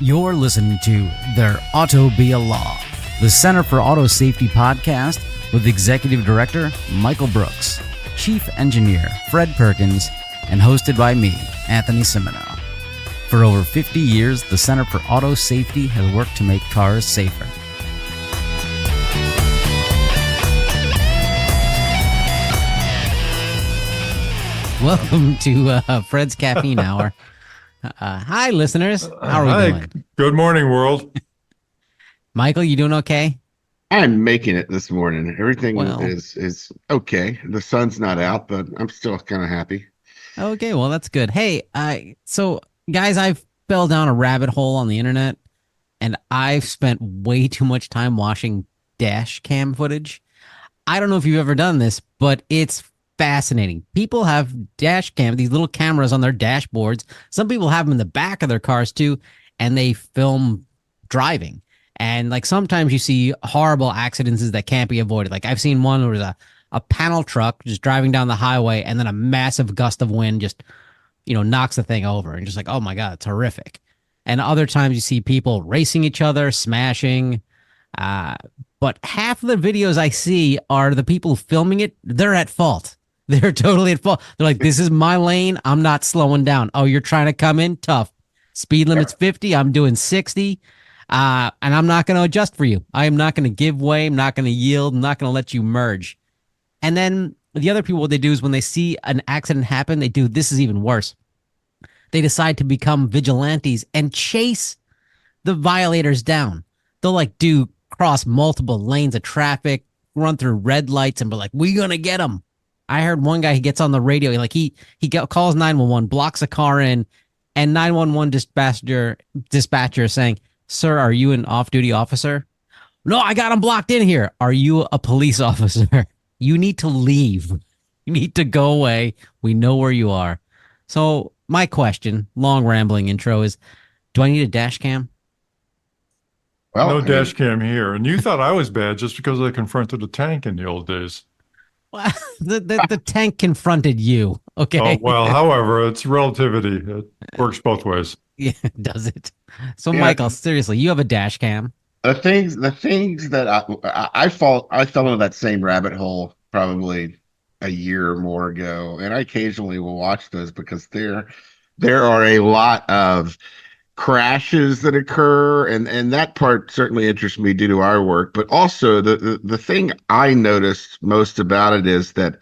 You're listening to There Ought to Be a Law, the Center for Auto Safety podcast with Executive Director Michael Brooks, Chief Engineer Fred Perkins, and hosted by me, Anthony Simino. For over 50 years, the Center for Auto Safety has worked to make cars safer. Welcome to Fred's Caffeine Hour. Hi, listeners. How are we doing? Good morning, world. Michael, you doing okay? I'm making it this morning. Everything is okay. The sun's not out, but I'm still kind of happy. Okay, well, that's good. Hey, so guys, I've fell down a rabbit hole on the internet, and I've spent way too much time watching dash cam footage. I don't know if you've ever done this, but it's fascinating. People have dash cam, these little cameras on their dashboards. Some people have them in the back of their cars too, and they film driving. And like sometimes you see horrible accidents that can't be avoided. Like I've seen one where there's a panel truck just driving down the highway, and then a massive gust of wind just, knocks the thing over, and just like, oh my God, it's horrific. And other times you see people racing each other, smashing. But half of the videos I see are the people filming it. They're at fault. They're totally at fault. They're like, this is my lane. I'm not slowing down. Oh, you're trying to come in? Tough. Speed limit's 50. I'm doing 60. And I'm not going to adjust for you. I am not going to give way. I'm not going to yield. I'm not going to let you merge. And then the other people, what they do is when they see an accident happen, this is even worse. They decide to become vigilantes and chase the violators down. They'll cross multiple lanes of traffic, run through red lights, and be like, we're going to get them. I heard one guy, he gets on the radio, he calls 911, blocks a car in, and 911 dispatcher saying, sir, are you an off-duty officer? No, I got him blocked in here. Are you a police officer? You need to leave. You need to go away. We know where you are. So my question, long rambling intro, is, do I need a dash cam? Well, no dash cam here. And you thought I was bad just because I confronted a tank in the old days. Well, the tank confronted you, okay? Oh, well, however, it's relativity. It works both ways. Yeah, does it? So, yeah. Michael, seriously, you have a dash cam. The things that I fell into that same rabbit hole probably a year or more ago, and I occasionally will watch those because there are a lot of crashes that occur, and that part certainly interests me due to our work. But also the thing I noticed most about it is that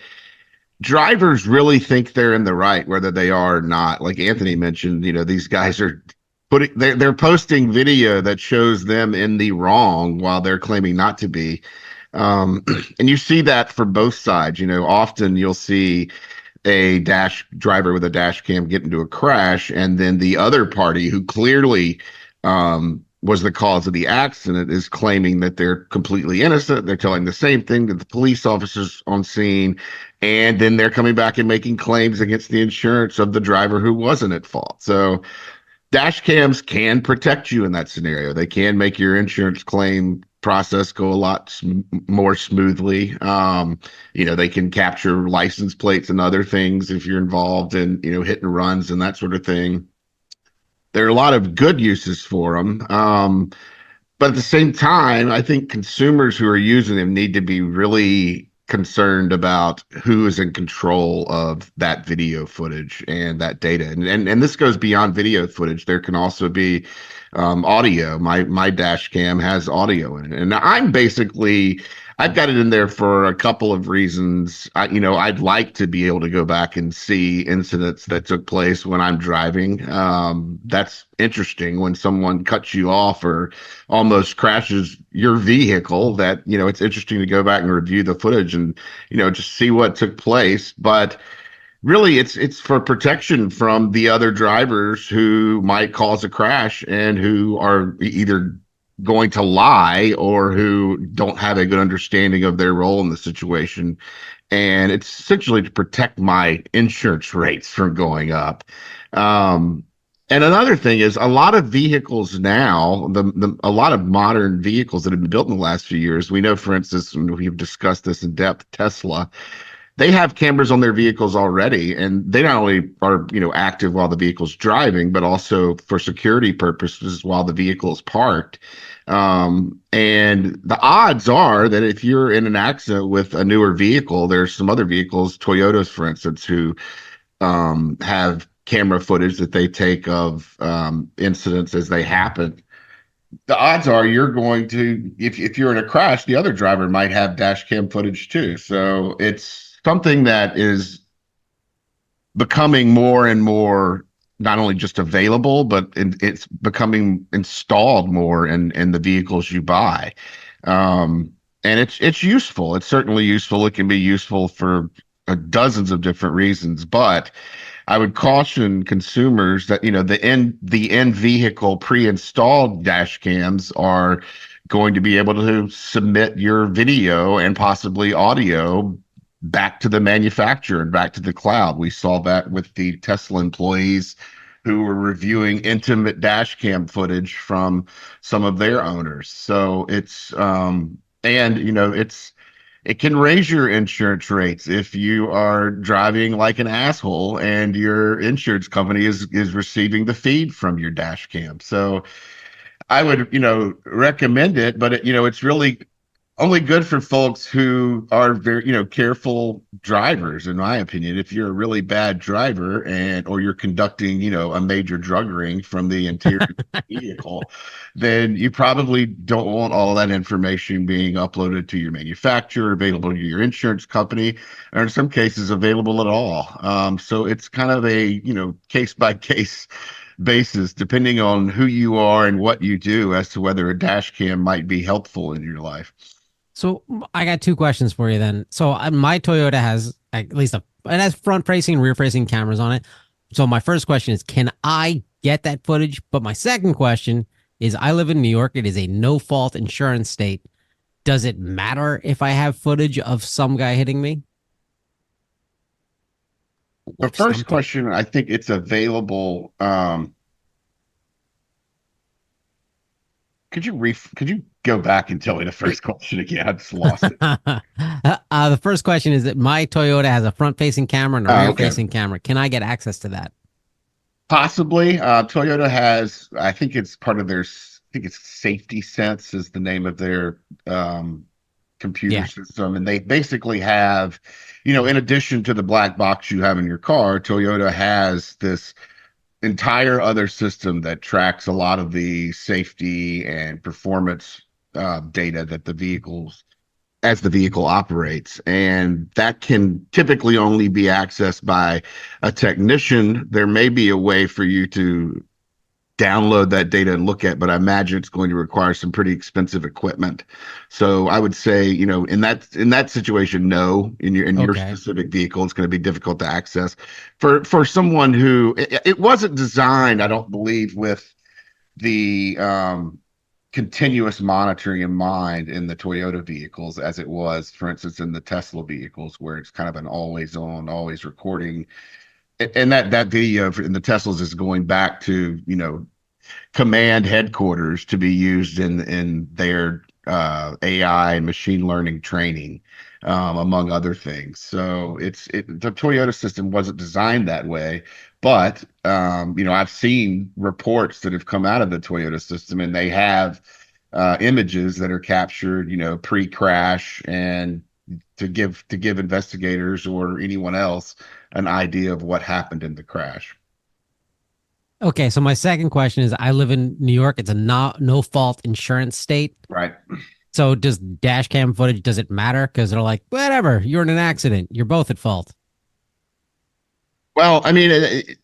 drivers really think they're in the right, whether they are or not. Like Anthony mentioned, these guys are they're posting video that shows them in the wrong while they're claiming not to be. And you see that for both sides. Often you'll see a dash driver with a dash cam get into a crash, and then the other party who clearly was the cause of the accident is claiming that they're completely innocent. They're telling the same thing to the police officers on scene, and then they're coming back and making claims against the insurance of the driver who wasn't at fault. So dash cams can protect you in that scenario. They can make your insurance claim process go a lot more smoothly. They can capture license plates and other things if you're involved in, hit and runs and that sort of thing. There are a lot of good uses for them. But at the same time, I think consumers who are using them need to be really concerned about who is in control of that video footage and that data. And this goes beyond video footage. There can also be audio. My dash cam has audio in it. And I've got it in there for a couple of reasons. I'd like to be able to go back and see incidents that took place when I'm driving. That's interesting when someone cuts you off or almost crashes your vehicle. That, it's interesting to go back and review the footage and, just see what took place. But really, it's for protection from the other drivers who might cause a crash and who are either going to lie or who don't have a good understanding of their role in the situation. And it's essentially to protect my insurance rates from going up. And another thing is a lot of vehicles now, a lot of modern vehicles that have been built in the last few years, we know, for instance, and we've discussed this in depth, Tesla, they have cameras on their vehicles already, and they not only are, active while the vehicle's driving, but also for security purposes while the vehicle is parked. And the odds are that if you're in an accident with a newer vehicle, there's some other vehicles, Toyotas, for instance, who have camera footage that they take of incidents as they happen. The odds are you're going to, if you're in a crash, the other driver might have dash cam footage too. So it's something that is becoming more and more not only just available, but it's becoming installed more in the vehicles you buy. And it's useful. It's certainly useful. It can be useful for dozens of different reasons, but I would caution consumers that the in vehicle pre-installed dash cams are going to be able to submit your video and possibly audio back to the manufacturer and back to the cloud. We saw that with the Tesla employees who were reviewing intimate dash cam footage from some of their owners. So it can raise your insurance rates if you are driving like an asshole and your insurance company is receiving the feed from your dash cam. So I would, recommend it, but it's really only good for folks who are very, careful drivers, in my opinion. If you're a really bad driver or you're conducting, a major drug ring from the interior of the vehicle, then you probably don't want all that information being uploaded to your manufacturer, available to your insurance company, or in some cases available at all. So it's kind of a, case by case basis, depending on who you are and what you do, as to whether a dash cam might be helpful in your life. So I got two questions for you then. So my Toyota has at least it has front facing and rear facing cameras on it. So my first question is, can I get that footage? But my second question is, I live in New York. It is a no fault insurance state. Does it matter if I have footage of some guy hitting me? The first question, I think it's available. Could you go back and tell me the first question again? I just lost it. The first question is that my Toyota has a front-facing camera and a rear-facing camera. Can I get access to that? Possibly. Toyota has, I think it's part of their, I think it's Safety Sense is the name of their computer system. And they basically have, in addition to the black box you have in your car, Toyota has this entire other system that tracks a lot of the safety and performance data that the vehicle operates, and that can typically only be accessed by a technician. There may be a way for you to download that data and look at, but I imagine it's going to require some pretty expensive equipment. So I would say, in that situation, no. In your specific vehicle, it's going to be difficult to access. For someone who it wasn't designed, I don't believe, with the continuous monitoring in mind in the Toyota vehicles as it was, for instance, in the Tesla vehicles, where it's kind of an always on, always recording. And that video in the Teslas is going back to, command headquarters to be used in their AI and machine learning training, among other things. So the Toyota system wasn't designed that way, but I've seen reports that have come out of the Toyota system, and they have images that are captured, pre-crash, and to give investigators or anyone else an idea of what happened in the crash. Okay, so my second question is, I live in New York. It's a no fault insurance state. Right. So does dash cam footage, does it matter? Because they're like, whatever, you're in an accident. You're both at fault. Well, I mean, if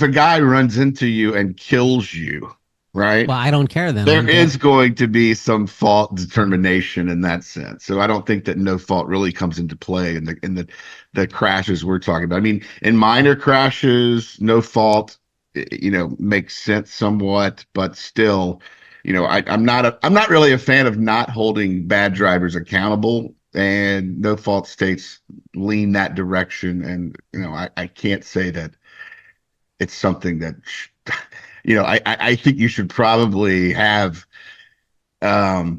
a guy runs into you and kills you, right? Well, I don't care then. There is going to be some fault determination in that sense. So I don't think that no fault really comes into play in the crashes we're talking about. I mean, in minor crashes, no fault, makes sense somewhat, but still, I'm not really a fan of not holding bad drivers accountable, and no fault states lean that direction. And, I can't say that it's something that, I think you should probably have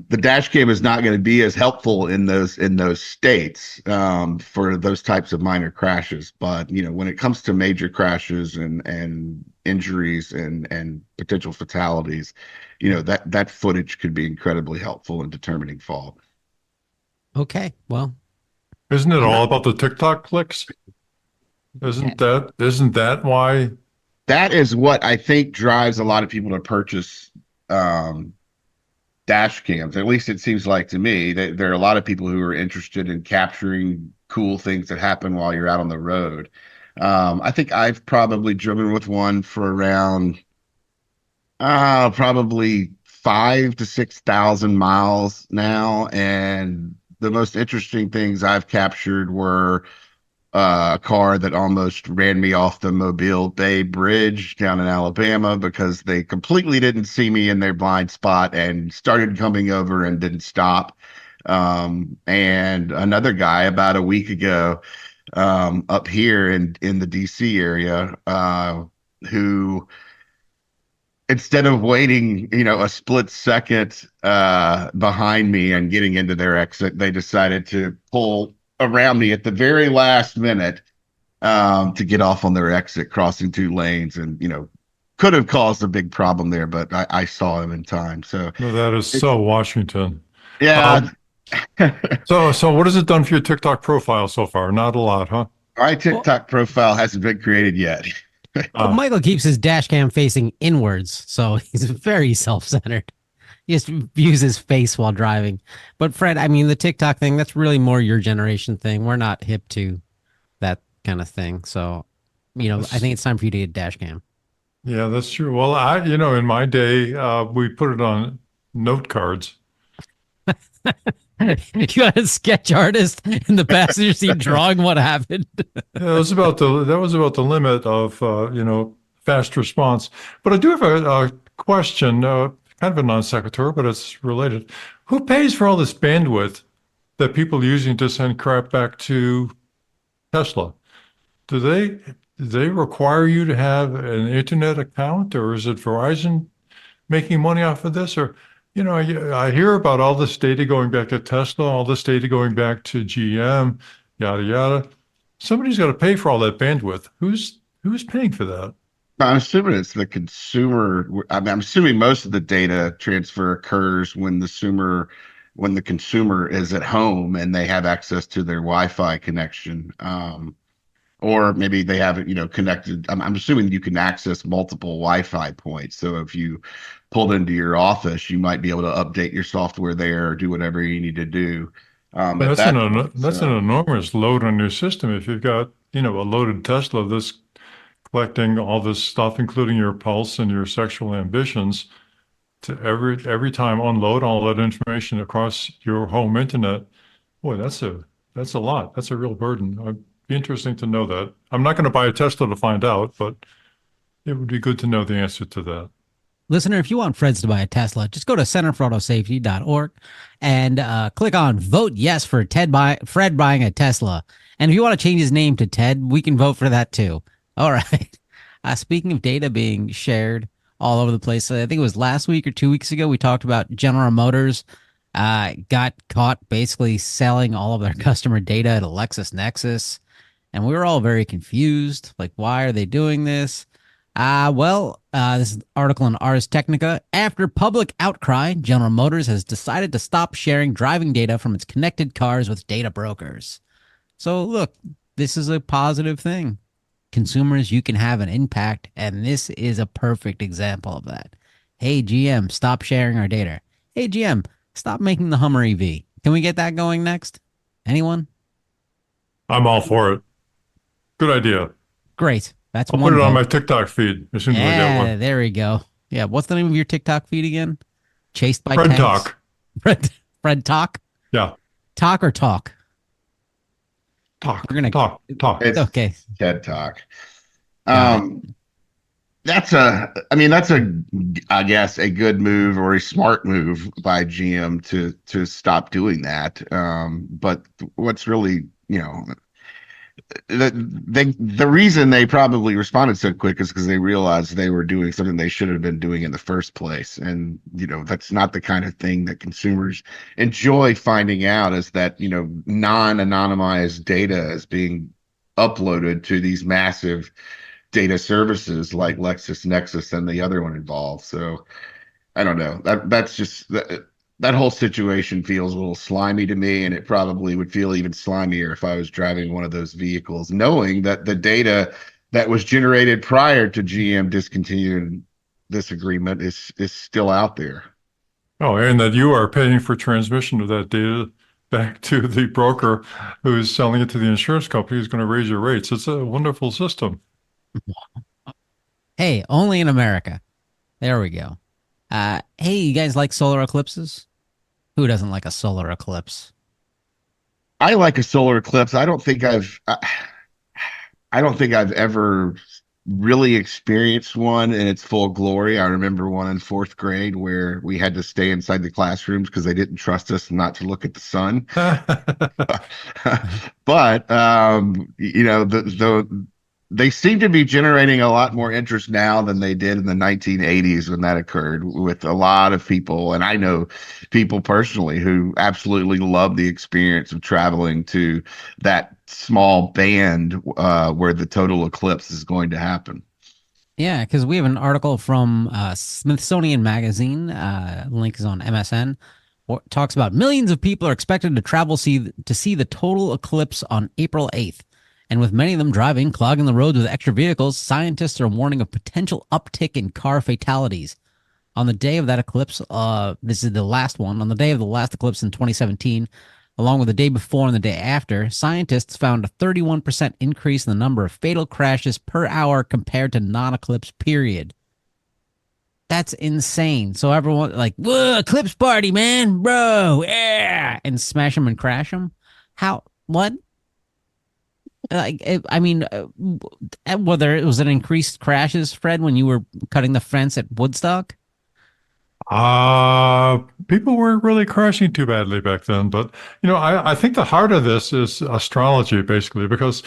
the dash cam is not going to be as helpful in those states for those types of minor crashes. But when it comes to major crashes and injuries and potential fatalities, that footage could be incredibly helpful in determining fault. Okay, well, Isn't it I'm all not. about the TikTok clicks? Yeah. Isn't that why? That is what I think drives a lot of people to purchase um, dash cams. At least it seems like to me that there are a lot of people who are interested in capturing cool things that happen while you're out on the road. I think I've probably driven with one for around probably 5 to 6 thousand miles now, and the most interesting things I've captured were a car that almost ran me off the Mobile Bay Bridge down in Alabama because they completely didn't see me in their blind spot and started coming over and didn't stop. And another guy about a week ago up here in the DC area who instead of waiting, a split second behind me and getting into their exit, they decided to pull around me at the very last minute to get off on their exit, crossing 2 lanes, and could have caused a big problem there, but I saw him in time. So No, that is it's so Washington. yeah. Um, so what has it done for your TikTok profile so far? Not a lot, huh? My Well, TikTok profile hasn't been created yet. well, Uh, Michael keeps his dash cam facing inwards, so he's very self-centered. He just views his face while driving. But Fred, I mean, the TikTok thing, that's really more your generation thing. We're not hip to that kind of thing. So, I that's- think it's time for you to get a dash cam. yeah, that's true. Well, in my day, we put it on note cards. You got a sketch artist in the passenger seat drawing what happened. Yeah, that was about the limit of fast response. But I do have a question, kind of a non sequitur, but it's related. Who pays for all this bandwidth that people are using to send crap back to Tesla? Do they do they require you to have an internet account, or is it Verizon making money off of this? Or I hear about all this data going back to Tesla, all this data going back to GM, yada yada. Somebody's got to pay for all that bandwidth. Who's paying for that? I'm assuming it's the consumer. I'm assuming most of the data transfer occurs when the consumer is at home and they have access to their Wi-Fi connection. Or maybe they have it, connected. I'm assuming you can access multiple Wi-Fi points. So if you pulled into your office, you might be able to update your software there or do whatever you need to do But at that point. that's an So enormous load on your system. If you've got a loaded Tesla that's collecting all this stuff, including your pulse and your sexual ambitions, to every time unload all that information across your home internet. Boy, that's a lot. That's a real burden. It'd be interesting to know that. I'm not going to buy a Tesla to find out, but it would be good to know the answer to that. Listener, if you want Freds to buy a Tesla, just go to centerforautosafety.org and click on vote yes for Fred buying a Tesla. And if you want to change his name to Ted, we can vote for that too. All right. Speaking of data being shared all over the place, I think it was last week or 2 weeks ago, we talked about General Motors got caught basically selling all of their customer data to LexisNexis. And we were all very confused. Like, why are they doing this? This is an article in Ars Technica. After public outcry, General Motors has decided to stop sharing driving data from its connected cars with data brokers. So, look, this is a positive thing. Consumers, you can have an impact, and this is a perfect example of that. Hey, GM, stop sharing our data. Hey, GM, stop making the Hummer EV. Can we get that going next? Anyone? I'm all for it. Good idea. Great. That's I'll put one it on vote. my TikTok feed as soon as I get Yeah, one. there we go. Yeah, what's the name of your TikTok feed again? Chased by Fred tanks. Talk. Fred Talk? Yeah. Talk or talk? Talk, We're gonna. talk, talk. it's Okay, TED Talk. got it. Um, I guess, a good move or a smart move by GM to stop doing that. But what's really, the reason they probably responded so quick is because they realized they were doing something they should have been doing in the first place. And, that's not the kind of thing that consumers enjoy finding out, is that, non-anonymized data is being uploaded to these massive data services like LexisNexis and the other one involved. So I don't know. That whole situation feels a little slimy to me, and it probably would feel even slimier if I was driving one of those vehicles, knowing that the data that was generated prior to GM discontinuing this agreement is still out there. Oh, and that you are paying for transmission of that data back to the broker who's selling it to the insurance company who's going to raise your rates. It's a wonderful system. Hey, only in America. There we go. Hey, you guys like solar eclipses? Who doesn't like a solar eclipse? I like a solar eclipse. I don't think I've ever really experienced one in its full glory. I remember one in fourth grade where we had to stay inside the classrooms because they didn't trust us not to look at the sun. But they seem to be generating a lot more interest now than they did in the 1980s when that occurred, with a lot of people. And I know people personally who absolutely love the experience of traveling to that small band where the total eclipse is going to happen. Yeah, because we have an article from Smithsonian Magazine. Link is on MSN. Talks about millions of people are expected to travel to see the total eclipse on April 8th. And with many of them driving, clogging the roads with extra vehicles, scientists are warning of potential uptick in car fatalities. On the day of that eclipse, this is the last one, on the day of the last eclipse in 2017, along with the day before and the day after, scientists found a 31% increase in the number of fatal crashes per hour compared to non-eclipse period. That's insane. So everyone like, whoa, eclipse party, man, bro, yeah, and smash them and crash them. How? What? I mean, whether it was an increased crashes, Fred, when you were cutting the fence at Woodstock? People weren't really crashing too badly back then, but I think the heart of this is astrology, basically, because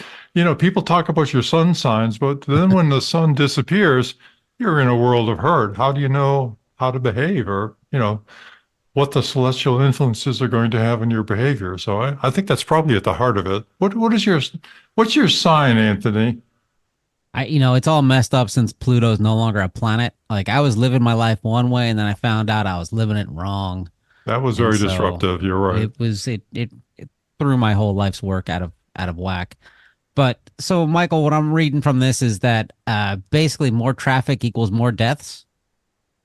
people talk about your sun signs, but then when the sun disappears, you're in a world of hurt. How do you know how to behave, or what the celestial influences are going to have on your behavior? So I think that's probably at the heart of it. What's your sign, Anthony? It's all messed up since Pluto's no longer a planet. Like I was living my life one way, and then I found out I was living it wrong, That was and very so disruptive. You're right. it threw my whole life's work out of whack. But so, Michael, what I'm reading from this is that basically more traffic equals more deaths.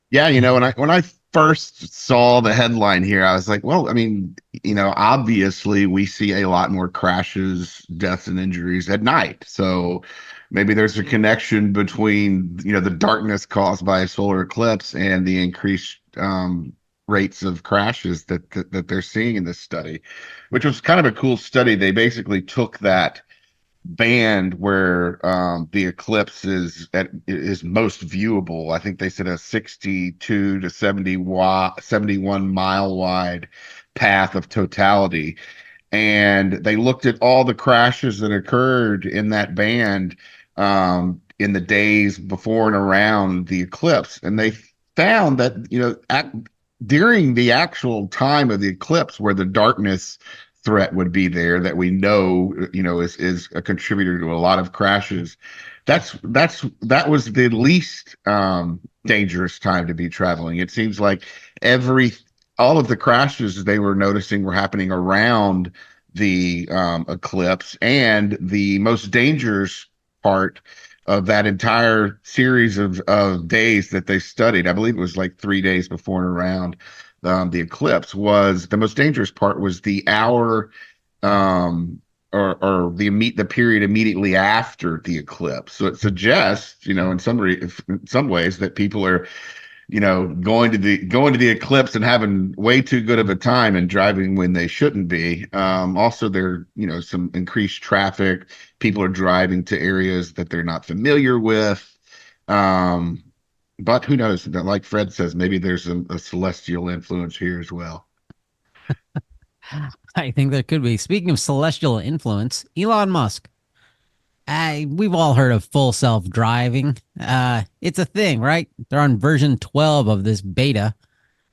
Yeah, when I first saw the headline here, I was like, well, I mean, obviously we see a lot more crashes, deaths, and injuries at night. So maybe there's a connection between, the darkness caused by a solar eclipse and the increased rates of crashes that they're seeing in this study, which was kind of a cool study. They basically took that band where the eclipse is most viewable. I think they said a 62 to 71 mile wide path of totality, and they looked at all the crashes that occurred in that band in the days before and around the eclipse, and they found that during the actual time of the eclipse where the darkness threat would be there, that we know is a contributor to a lot of crashes. That was the least dangerous time to be traveling. It seems like all of the crashes they were noticing were happening around the eclipse, and the most dangerous part of that entire series of days that they studied, I believe it was like 3 days before and around the eclipse, was the most dangerous part was the hour or the period immediately after the eclipse. So it suggests, in some ways, that people are, going to the eclipse and having way too good of a time and driving when they shouldn't be. Also, there, some increased traffic. People are driving to areas that they're not familiar with. But who knows? Like Fred says, maybe there's a celestial influence here as well. I think there could be. Speaking of celestial influence, Elon Musk. we've all heard of full self-driving. It's a thing, right? They're on version 12 of this beta,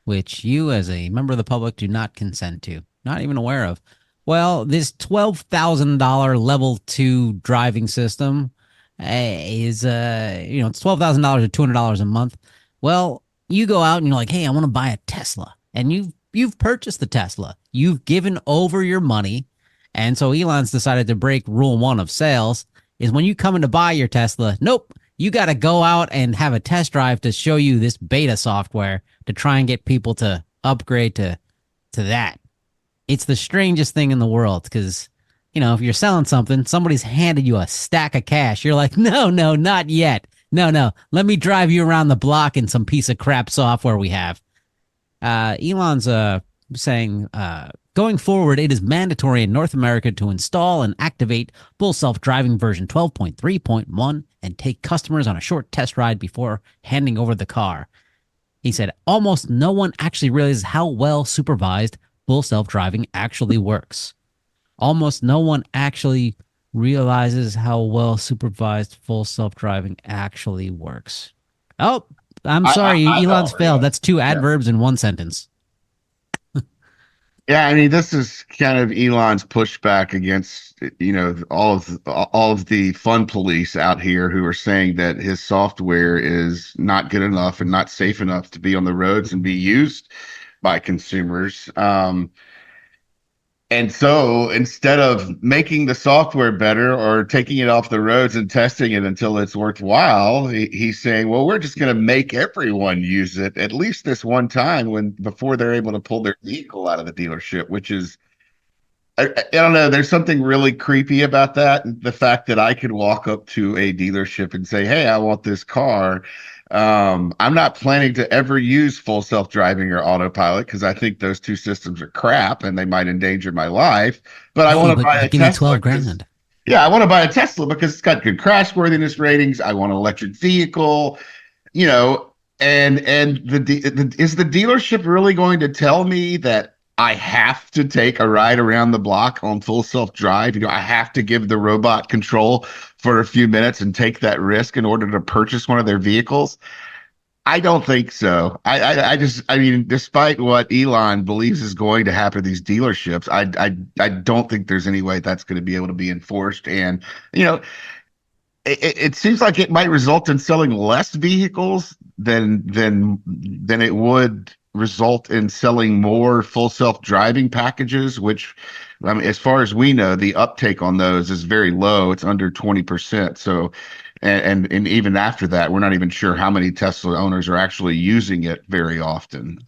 which you, as a member of the public, do not consent to, not even aware of. Well, this $12,000 level 2 driving system is, it's $12,000 or $200 a month. Well, you go out and you're like, hey, I want to buy a Tesla. And you've purchased the Tesla. You've given over your money. And so Elon's decided to break rule one of sales is when you come in to buy your Tesla, nope, you got to go out and have a test drive to show you this beta software to try and get people to upgrade to that. It's the strangest thing in the world because, if you're selling something, somebody's handed you a stack of cash. You're like, no, not yet. No. Let me drive you around the block in some piece of crap software we have. Elon's saying, going forward, it is mandatory in North America to install and activate full self-driving version 12.3.1 and take customers on a short test ride before handing over the car. He said, almost no one actually realizes how well supervised full self-driving actually works. Almost no one actually realizes how well supervised full self-driving actually works. Oh, I'm sorry, Elon's failed. That's two adverbs in one sentence. Yeah, I mean, this is kind of Elon's pushback against, all of the fun police out here who are saying that his software is not good enough and not safe enough to be on the roads and be used by consumers. And so instead of making the software better or taking it off the roads and testing it until it's worthwhile, he's saying, well, we're just going to make everyone use it at least this one time before they're able to pull their vehicle out of the dealership, which is, I don't know. There's something really creepy about that. The fact that I could walk up to a dealership and say, hey, I want this car. I'm not planning to ever use full self-driving or autopilot because I think those two systems are crap and they might endanger my life. But I want to buy a give me Tesla. 12 grand. Yeah, I want to buy a Tesla because it's got good crashworthiness ratings. I want an electric vehicle, and is the dealership really going to tell me that I have to take a ride around the block on full self-drive? I have to give the robot control for a few minutes and take that risk in order to purchase one of their vehicles? I don't think so. I mean, despite what Elon believes is going to happen to these dealerships, I don't think there's any way that's going to be able to be enforced. And, it seems like it might result in selling less vehicles than it would result in selling more full self-driving packages, which, I mean, as far as we know, the uptake on those is very low. It's under 20%. So, and even after that, we're not even sure how many Tesla owners are actually using it very often.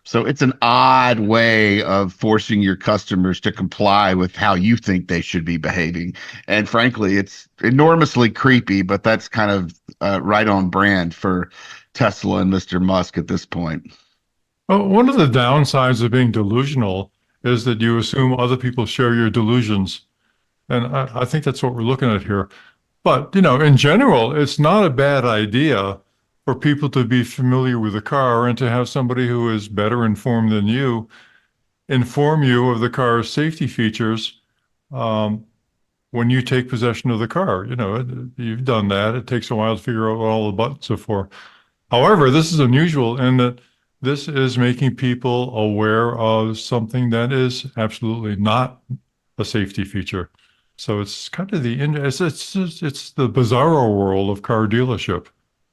So it's an odd way of forcing your customers to comply with how you think they should be behaving. And frankly, it's enormously creepy, but that's kind of right on brand for Tesla and Mr. Musk at this point. Well, one of the downsides of being delusional is that you assume other people share your delusions. And I think that's what we're looking at here. But, in general, it's not a bad idea for people to be familiar with the car and to have somebody who is better informed than you inform you of the car's safety features when you take possession of the car. You've done that. It takes a while to figure out what all the buttons are for. However, this is unusual in that this is making people aware of something that is absolutely not a safety feature. So it's kind of it's the bizarro world of car dealership.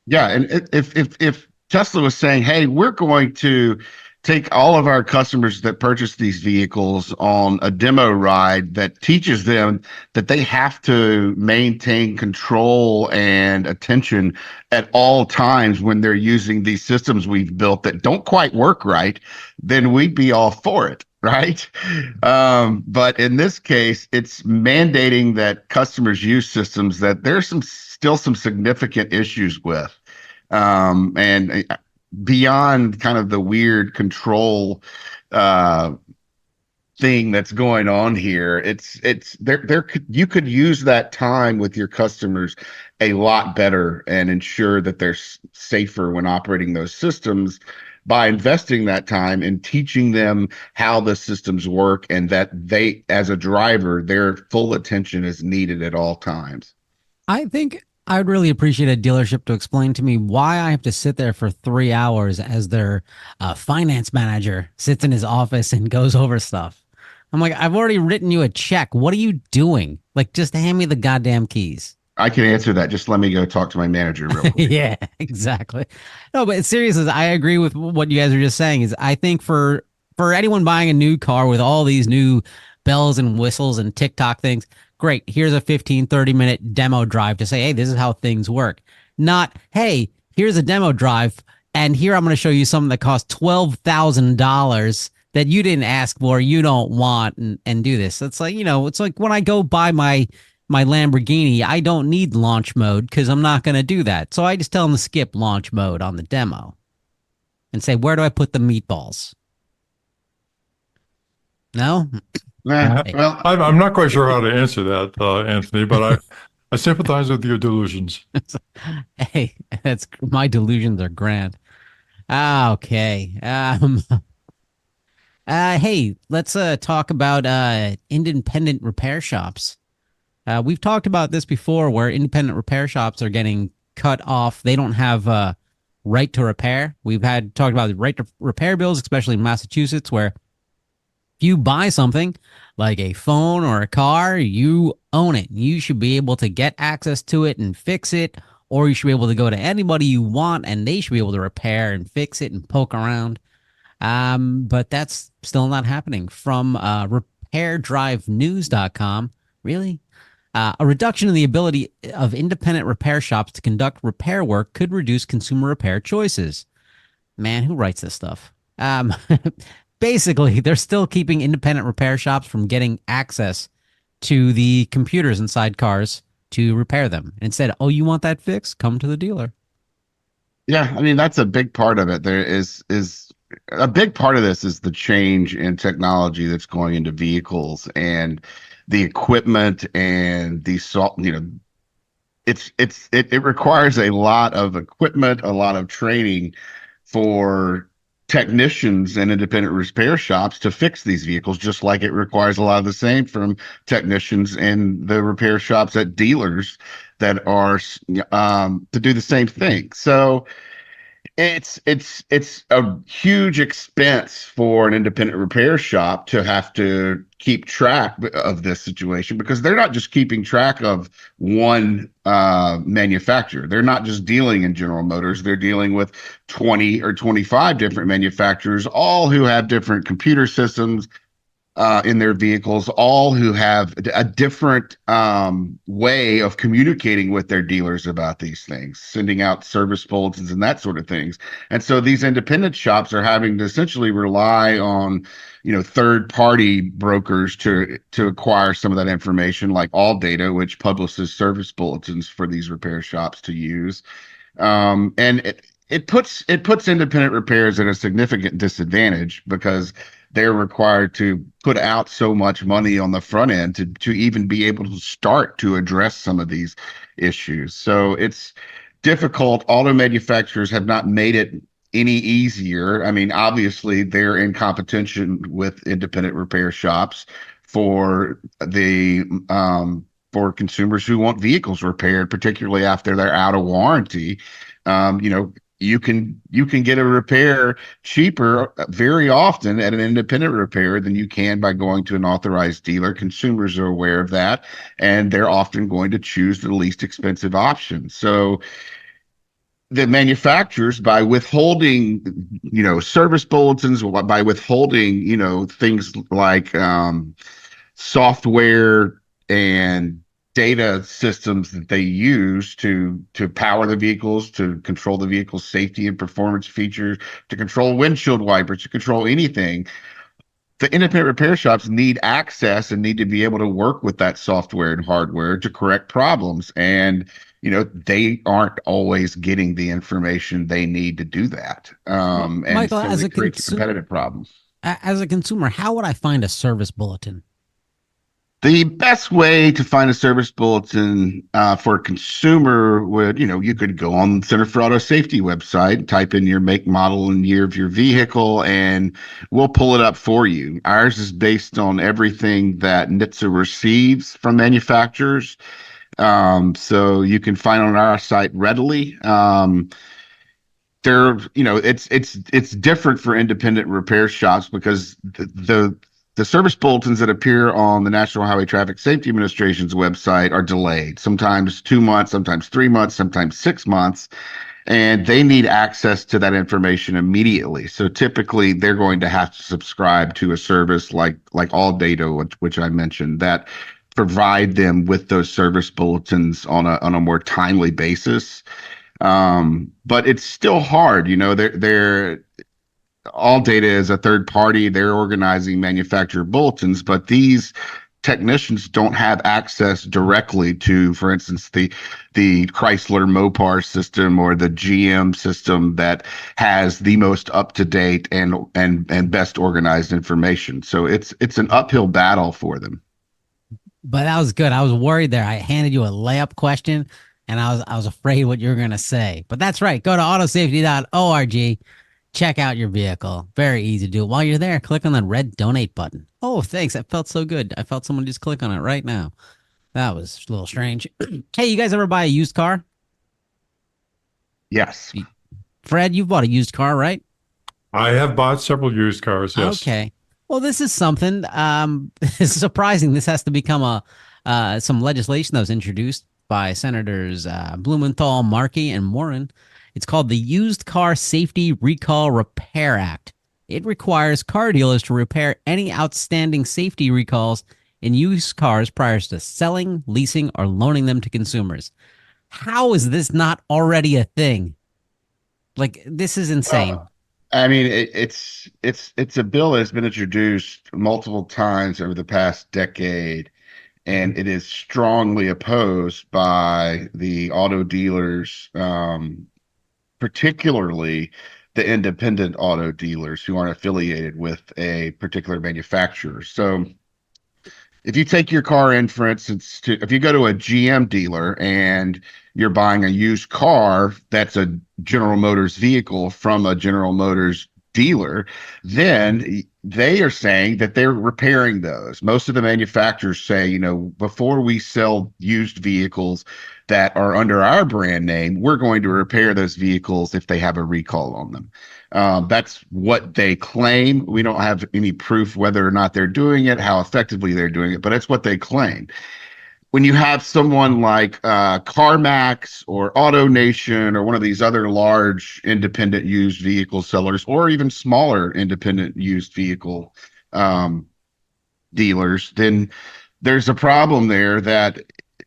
Yeah, and if Tesla was saying, "Hey, we're going to take all of our customers that purchase these vehicles on a demo ride that teaches them that they have to maintain control and attention at all times when they're using these systems we've built that don't quite work right," then we'd be all for it, right? But in this case, it's mandating that customers use systems that there's still some significant issues with. And beyond kind of the weird control thing that's going on here, it's you could use that time with your customers a lot better and ensure that they're safer when operating those systems by investing that time and teaching them how the systems work, and that they, as a driver, their full attention is needed at all times. I think I would really appreciate a dealership to explain to me why I have to sit there for 3 hours as their finance manager sits in his office and goes over stuff. I'm like, I've already written you a check. What are you doing? Like, just hand me the goddamn keys. I can answer that. Just let me go talk to my manager real quick. Yeah, exactly. No, but seriously, I agree with what you guys are just saying. Is I think for anyone buying a new car with all these new bells and whistles and TikTok things, great. Here's a 15-30 minute demo drive to say, hey, this is how things work. Not, hey, here's a demo drive, and here I'm going to show you something that costs $12,000 that you didn't ask for, you don't want, and do this. It's like, it's like when I go buy my Lamborghini, I don't need launch mode because I'm not going to do that. So I just tell them to skip launch mode on the demo and say, where do I put the meatballs? No? Hey. Well, I'm not quite sure how to answer that, Anthony, but I sympathize with your delusions. Hey, that's my delusions are grand. Ah, okay. Hey, let's talk about independent repair shops. We've talked about this before, where independent repair shops are getting cut off. They don't have right to repair. We've had talked about the right to repair bills, especially in Massachusetts, where if you buy something like a phone or a car, you own it. You should be able to get access to it and fix it, or you should be able to go to anybody you want and they should be able to repair and fix it and poke around. But that's still not happening. From repairdrivenews.com, really? A reduction in the ability of independent repair shops to conduct repair work could reduce consumer repair choices. Man, who writes this stuff? Basically, they're still keeping independent repair shops from getting access to the computers inside cars to repair them. And instead, oh, you want that fixed? Come to the dealer. yeah, I mean, that's a big part of it. There is a big part of this is the change in technology that's going into vehicles and the equipment and the salt, it requires a lot of equipment, a lot of training for technicians and independent repair shops to fix these vehicles, just like it requires a lot of the same from technicians and the repair shops at dealers that are to do the same thing. So it's a huge expense for an independent repair shop to have to keep track of this situation, because they're not just keeping track of one manufacturer. They're not just dealing in General Motors. They're dealing with 20 or 25 different manufacturers, all who have different computer systems in their vehicles, all who have a different way of communicating with their dealers about these things, sending out service bulletins and that sort of things. And so these independent shops are having to essentially rely on, third-party brokers to acquire some of that information, like ALLDATA, which publishes service bulletins for these repair shops to use. And it puts independent repairs at a significant disadvantage, because they're required to put out so much money on the front end to even be able to start to address some of these issues. So it's difficult. Auto manufacturers have not made it any easier. I mean, obviously, they're in competition with independent repair shops for the for consumers who want vehicles repaired, particularly after they're out of warranty. You can get a repair cheaper very often at an independent repair than you can by going to an authorized dealer. Consumers are aware of that, and they're often going to choose the least expensive option. So the manufacturers, by withholding, service bulletins, by withholding, things like software and data systems that they use to power the vehicles, to control the vehicle's safety and performance features, to control windshield wipers, to control anything. The independent repair shops need access and need to be able to work with that software and hardware to correct problems. And, they aren't always getting the information they need to do that. And Michael, so as it a creates competitive problems. as a consumer, how would I find a service bulletin? The best way to find a service bulletin for a consumer would, you could go on the Center for Auto Safety website, type in your make, model, and year of your vehicle, and we'll pull it up for you. Ours is based on everything that NHTSA receives from manufacturers. So you can find on our site readily. It's different for independent repair shops because the service bulletins that appear on the National Highway Traffic Safety Administration's website are delayed, sometimes 2 months, sometimes 3 months, sometimes 6 months, and they need access to that information immediately. So typically they're going to have to subscribe to a service like AllData, which I mentioned, that provide them with those service bulletins on a more timely basis. But it's still hard, they're AllData is a third party. They're organizing manufacturer bulletins, but these technicians don't have access directly to, for instance, the Chrysler Mopar system or the GM system that has the most up to date and best organized information. So it's an uphill battle for them. But that was good. I was worried there. I handed you a layup question, and I was afraid what you were gonna say. But that's right. Go to autosafety.org. Check out your vehicle. Very easy to do. While you're there, click on the red donate button. Oh, thanks. That felt so good. I felt someone just click on it right now. That was a little strange. Hey, you guys ever buy a used car? Yes. Fred, you've bought a used car, right? I have bought several used cars. Yes. Okay. Well, this is something. It's surprising. This has to become some legislation that was introduced by Senators Blumenthal, Markey, and Warren. It's called the Used Car Safety Recall Repair Act. It requires car dealers to repair any outstanding safety recalls in used cars prior to selling, leasing, or loaning them to consumers. How is this not already a thing? Like, this is insane. I mean, it's a bill that's been introduced multiple times over the past decade, and it is strongly opposed by the auto dealers, particularly the independent auto dealers who aren't affiliated with a particular manufacturer. So if you take your car in, for instance, if you go to a GM dealer and you're buying a used car that's a General Motors vehicle from a General Motors dealer, then they are saying that they're repairing those. Most of the manufacturers say, before we sell used vehicles that are under our brand name, we're going to repair those vehicles if they have a recall on them. That's what they claim. We don't have any proof whether or not they're doing it, how effectively they're doing it, but it's what they claim. When you have someone like CarMax or AutoNation or one of these other large independent used vehicle sellers, or even smaller independent used vehicle dealers, then there's a problem there that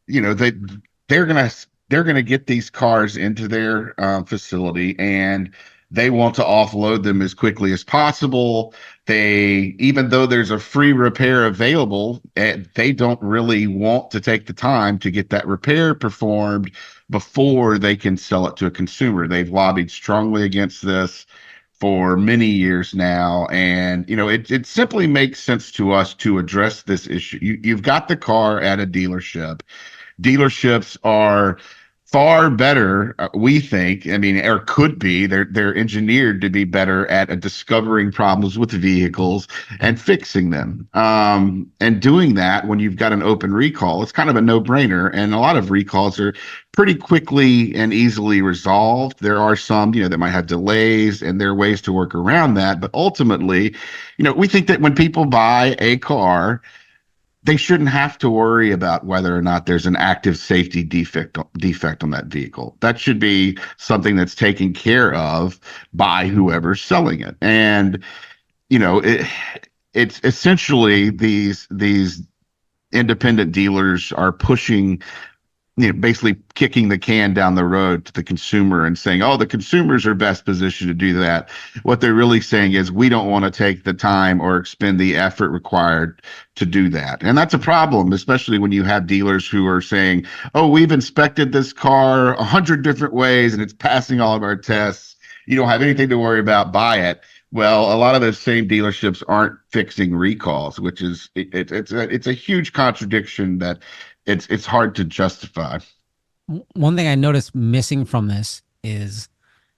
they're gonna get these cars into their facility, and they want to offload them as quickly as possible. Even though there's a free repair available, they don't really want to take the time to get that repair performed before they can sell it to a consumer. They've lobbied strongly against this for many years now, and it simply makes sense to us to address this issue. You've got the car at a dealership. Dealerships are far better, we think. I mean, or could be. They're engineered to be better at discovering problems with vehicles and fixing them. And doing that when you've got an open recall, it's kind of a no-brainer. And a lot of recalls are pretty quickly and easily resolved. There are some, that might have delays, and there are ways to work around that. But ultimately, we think that when people buy a car, they shouldn't have to worry about whether or not there's an active safety defect on that vehicle. That should be something that's taken care of by whoever's selling it. And it's essentially these independent dealers are pushing, basically kicking the can down the road to the consumer and saying, oh, the consumers are best positioned to do that. What they're really saying is, we don't want to take the time or expend the effort required to do that. And that's a problem, especially when you have dealers who are saying, oh, we've inspected this car 100 different ways and it's passing all of our tests. You don't have anything to worry about, buy it. Well, a lot of those same dealerships aren't fixing recalls, which is it's a huge contradiction that it's hard to justify. One thing I noticed missing from this is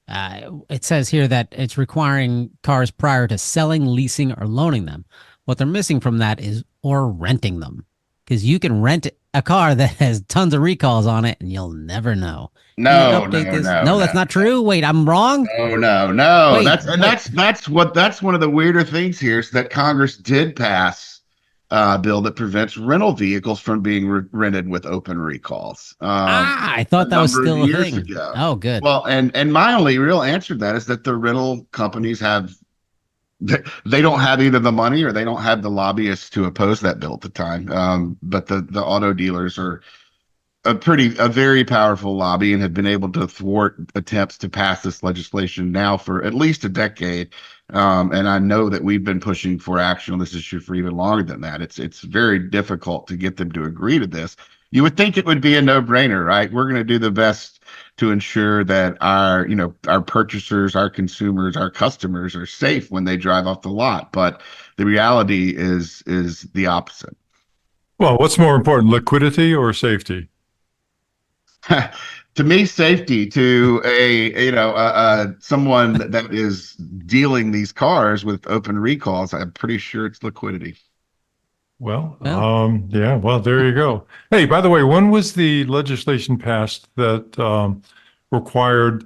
it says here that it's requiring cars prior to selling, leasing, or loaning them. What they're missing from that is or renting them, because you can rent a car that has tons of recalls on it and you'll never know. Can you No, update no, this? no, No, no. that's not true. Wait, I'm wrong. No, no, no. Wait, wait. That's one of the weirder things here is that Congress did pass a bill that prevents rental vehicles from being rented with open recalls I a thought that was number of still a years thing. ago. Oh, good. Well, and my only real answer to that is that the rental companies have they don't have either the money or they don't have the lobbyists to oppose that bill at the time. But the auto dealers are a very powerful lobby and have been able to thwart attempts to pass this legislation now for at least a decade. And I know that we've been pushing for action on this issue for even longer than that. It's very difficult to get them to agree to this. You would think it would be a no-brainer, right? We're going to do the best to ensure that our purchasers, our consumers, our customers are safe when they drive off the lot. But the reality is the opposite. Well, what's more important, liquidity or safety? To me, safety to someone that is dealing these cars with open recalls, I'm pretty sure it's liquidity. Well, Well, yeah, well, there you go. Hey, by the way, when was the legislation passed that required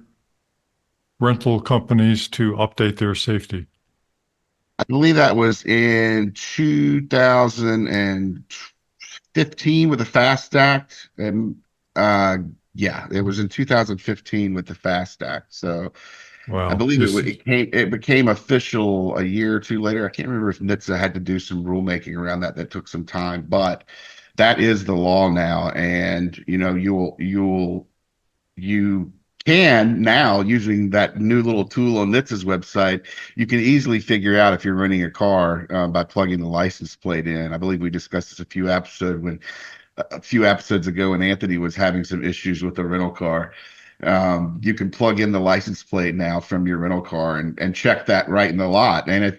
rental companies to update their safety? I believe that was in 2015 with the FAST Act, and yeah, it was in 2015 with the FAST Act. So I Well, believe this it became official a year or two later. I can't remember if NHTSA had to do some rulemaking around that. That took some time, but that is the law now. And you can now, using that new little tool on NHTSA's website, you can easily figure out if you're renting a car by plugging the license plate in. I believe we discussed this a few episodes ago when Anthony was having some issues with the rental car. You can plug in the license plate now from your rental car and check that right in the lot. And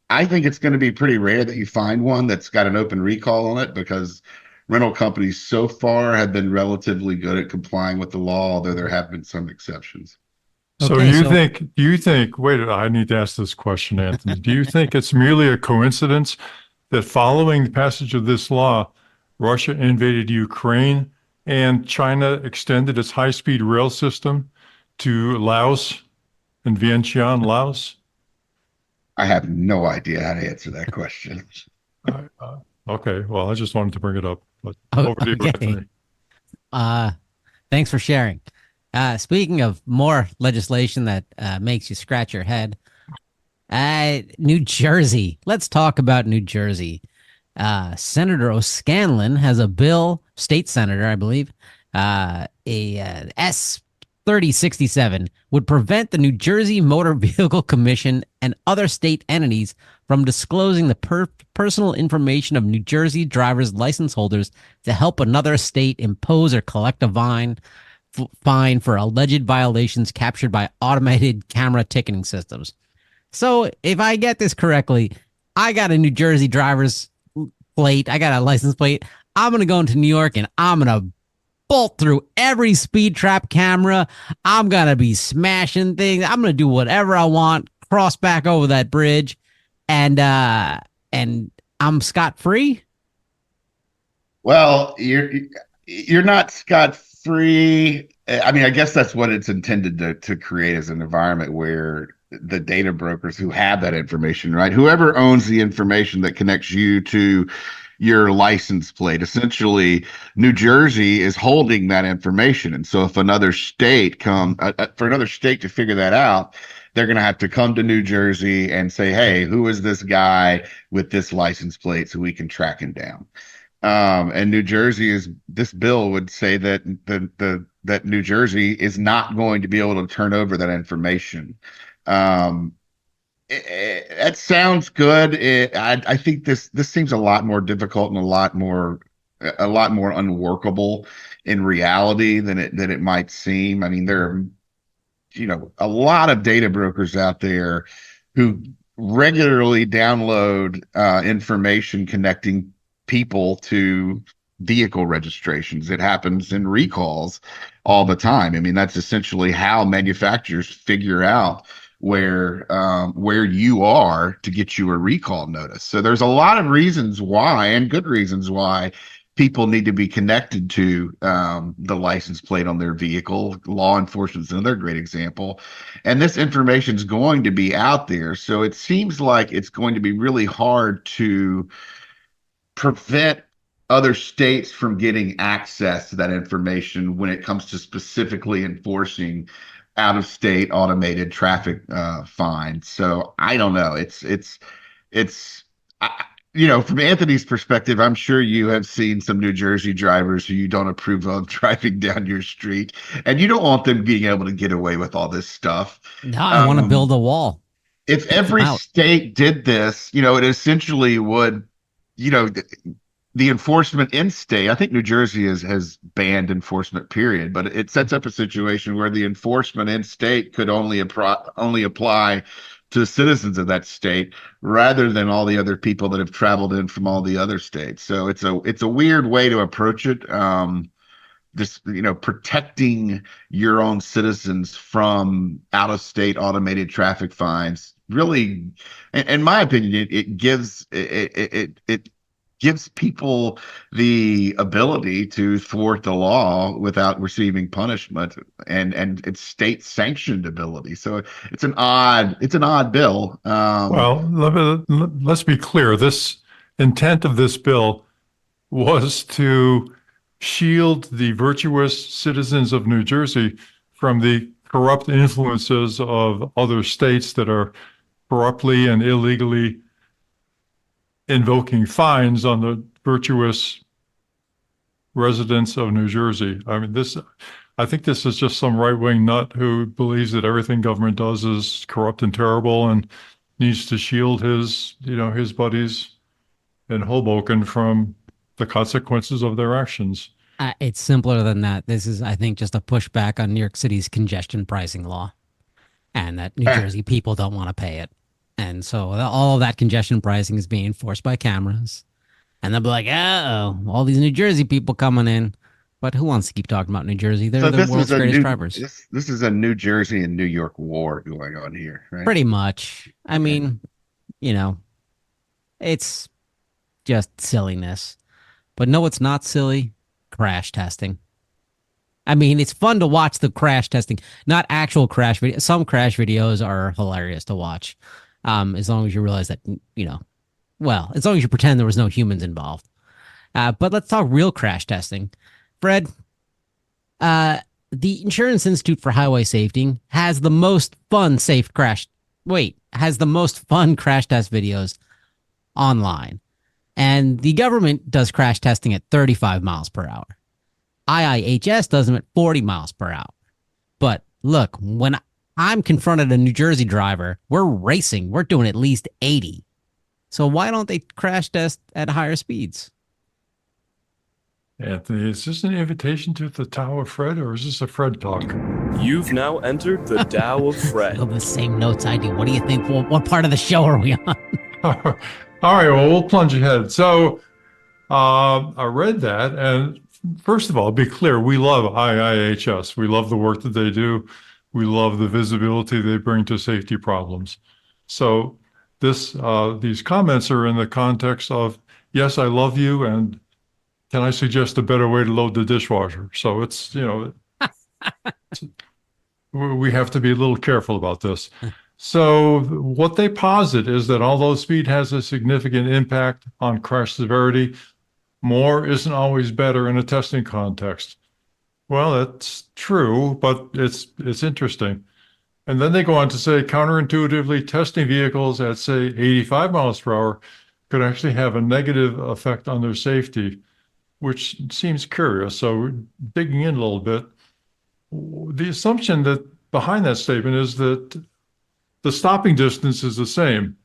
I think it's going to be pretty rare that you find one that's got an open recall on it, because rental companies so far have been relatively good at complying with the law, although there have been some exceptions. So okay. wait, I need to ask this question, Anthony. Do you think it's merely a coincidence that following the passage of this law, Russia invaded Ukraine and China extended its high-speed rail system to Laos and Vientiane, Laos? I have no idea how to answer that question. Okay, well, I just wanted to bring it up. But Oh, over to you, okay. Anthony. Uh, thanks for sharing. Speaking of more legislation that makes you scratch your head, New Jersey. Let's talk about New Jersey. Senator O'Scanlan has a bill, state senator, I believe, S 3067 would prevent the New Jersey Motor Vehicle Commission and other state entities from disclosing the personal information of New Jersey driver's license holders to help another state impose or collect a fine for alleged violations captured by automated camera ticketing systems. So, if I get this correctly, I got a New Jersey driver's plate. I got a license plate. I'm going to go into New York and I'm going to bolt through every speed trap camera. I'm going to be smashing things. I'm going to do whatever I want, cross back over that bridge, and I'm scot free. Well, you're not scot free. I mean, I guess that's what it's intended to create, as an environment where the data brokers who have that information, right? Whoever owns the information that connects you to your license plate, essentially, New Jersey is holding that information. And so if another state for another state to figure that out, they're going to have to come to New Jersey and say, hey, who is this guy with this license plate, so we can track him down. And this bill would say that that New Jersey is not going to be able to turn over that information. Um, that sounds good. I think this seems a lot more difficult and a lot more unworkable in reality than it might seem. I mean, there are a lot of data brokers out there who regularly download information connecting people to vehicle registrations. It happens in recalls all the time. I mean, that's essentially how manufacturers figure out where you are to get you a recall notice. So there's a lot of reasons why, and good reasons why, people need to be connected to the license plate on their vehicle. Law enforcement is another great example. And this information is going to be out there. So it seems like it's going to be really hard to prevent other states from getting access to that information when it comes to specifically enforcing out of state automated traffic fines. So I don't know. It's I, from Anthony's perspective, I'm sure you have seen some New Jersey drivers who you don't approve of driving down your street, and you don't want them being able to get away with all this stuff. Now I want to Um, build a wall. if Keep them every out. state did this, it essentially would, you know, the enforcement in state. I think New Jersey has banned enforcement, period, but it sets up a situation where the enforcement in state could only apply to the citizens of that state rather than all the other people that have traveled in from all the other states. So it's a weird way to approach it. This, protecting your own citizens from out of state automated traffic fines really, in my opinion, it gives people the ability to thwart the law without receiving punishment, and it's state sanctioned ability. So it's an odd bill. Well, let's be clear. This intent of this bill was to shield the virtuous citizens of New Jersey from the corrupt influences of other states that are corruptly and illegally invoking fines on the virtuous residents of New Jersey. I mean, I think this is just some right-wing nut who believes that everything government does is corrupt and terrible and needs to shield his buddies in Hoboken from the consequences of their actions. It's simpler than that. This is, I think, just a pushback on New York City's congestion pricing law, and that New Jersey people don't want to pay it. And so all of that congestion pricing is being enforced by cameras. And they'll be like, oh, all these New Jersey people coming in. But who wants to keep talking about New Jersey? They're so the this is world's a greatest new drivers. this is a New Jersey and New York war going on here, right? Pretty much. I Okay. mean, it's just silliness. But no, it's not silly. Crash testing. I mean, it's fun to watch the crash testing, not actual crash video. Some crash videos are hilarious to watch, as long as you realize that, as long as you pretend there was no humans involved. But let's talk real crash testing. Fred, the Insurance Institute for Highway Safety has the most fun crash test videos online. And the government does crash testing at 35 miles per hour. IIHS does them at 40 miles per hour. But look, when I'm confronted a New Jersey driver, we're racing. We're doing at least 80. So why don't they crash test at higher speeds? Anthony, is this an invitation to the Tao of Fred, or is this a Fred talk? You've now entered the Tao of Fred. The same notes I do. What do you think? What part of the show are we on? All right, well, we'll plunge ahead. So I read that, and first of all, be clear, we love IIHS. We love the work that they do. We love the visibility they bring to safety problems. So these comments are in the context of, yes, I love you, and can I suggest a better way to load the dishwasher? So it's, we have to be a little careful about this. So what they posit is that although speed has a significant impact on crash severity, more isn't always better in a testing context. Well, that's true, but it's interesting. And then they go on to say counterintuitively, testing vehicles at, say, 85 miles per hour could actually have a negative effect on their safety, which seems curious. So digging in a little bit, the assumption that behind that statement is that the stopping distance is the same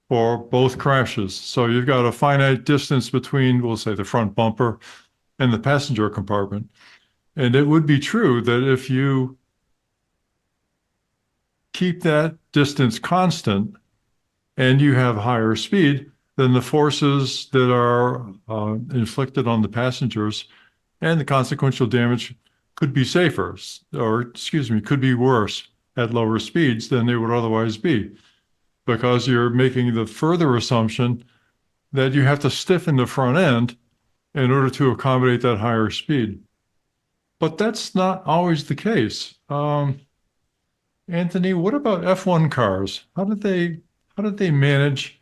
for both crashes. So you've got a finite distance between, we'll say, the front bumper and the passenger compartment. And it would be true that if you keep that distance constant, and you have higher speed, then the forces that are inflicted on the passengers and the consequential damage could be safer, or excuse me, could be worse at lower speeds than they would otherwise be, because you're making the further assumption that you have to stiffen the front end in order to accommodate that higher speed. But that's not always the case. Anthony, what about F1 cars? How did they manage?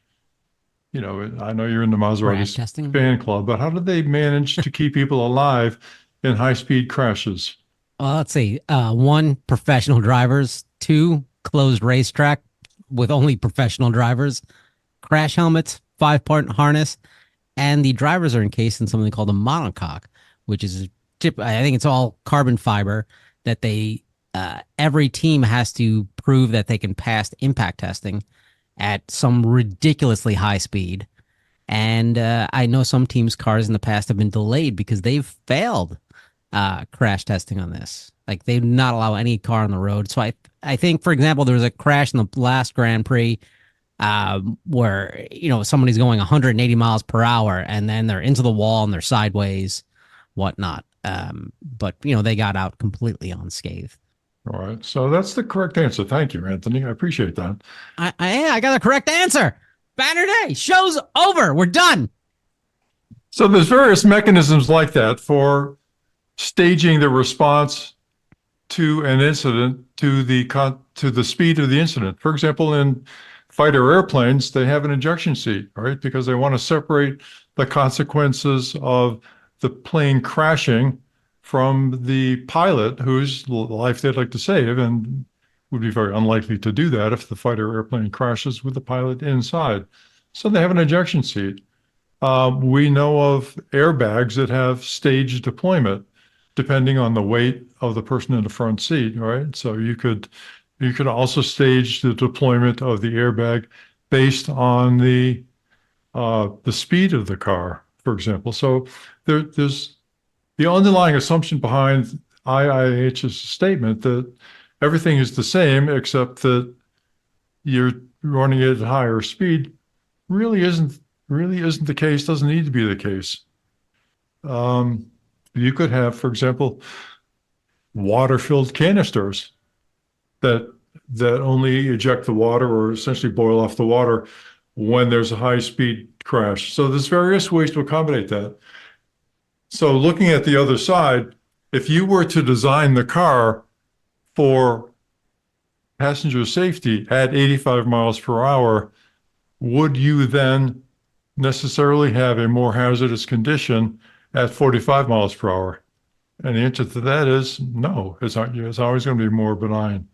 I know you're in the Crash Maserati testing. fan club, but how did they manage to keep people alive in high-speed crashes? Well, let's see. One, professional drivers. Two, closed racetrack with only professional drivers. Crash helmets, 5-part harness, and the drivers are encased in something called a monocoque, which is I think it's all carbon fiber that every team has to prove that they can pass impact testing at some ridiculously high speed. And I know some teams' cars in the past have been delayed because they've failed crash testing on this. Like they do not allow any car on the road. So I think, for example, there was a crash in the last Grand Prix where somebody's going 180 miles per hour and then they're into the wall and they're sideways, whatnot. But they got out completely unscathed. All right, so that's the correct answer. Thank you, Anthony. I appreciate that. I got the correct answer. Banner day. Show's over. We're done. So there's various mechanisms like that for staging the response to an incident to the speed of the incident. For example, in fighter airplanes, they have an ejection seat, right? Because they want to separate the consequences of the plane crashing from the pilot whose life they'd like to save, and would be very unlikely to do that if the fighter airplane crashes with the pilot inside. So they have an ejection seat. We know of airbags that have staged deployment depending on the weight of the person in the front seat, right? So you could also stage the deployment of the airbag based on the speed of the car, for example. So there's the underlying assumption behind IIH's statement that everything is the same except that you're running it at higher speed really isn't the case, doesn't need to be the case. You could have, for example, water-filled canisters that only eject the water or essentially boil off the water when there's a high-speed crash. So there's various ways to accommodate that. So looking at the other side, if you were to design the car for passenger safety at 85 miles per hour, would you then necessarily have a more hazardous condition at 45 miles per hour? And the answer to that is no. It's always going to be more benign.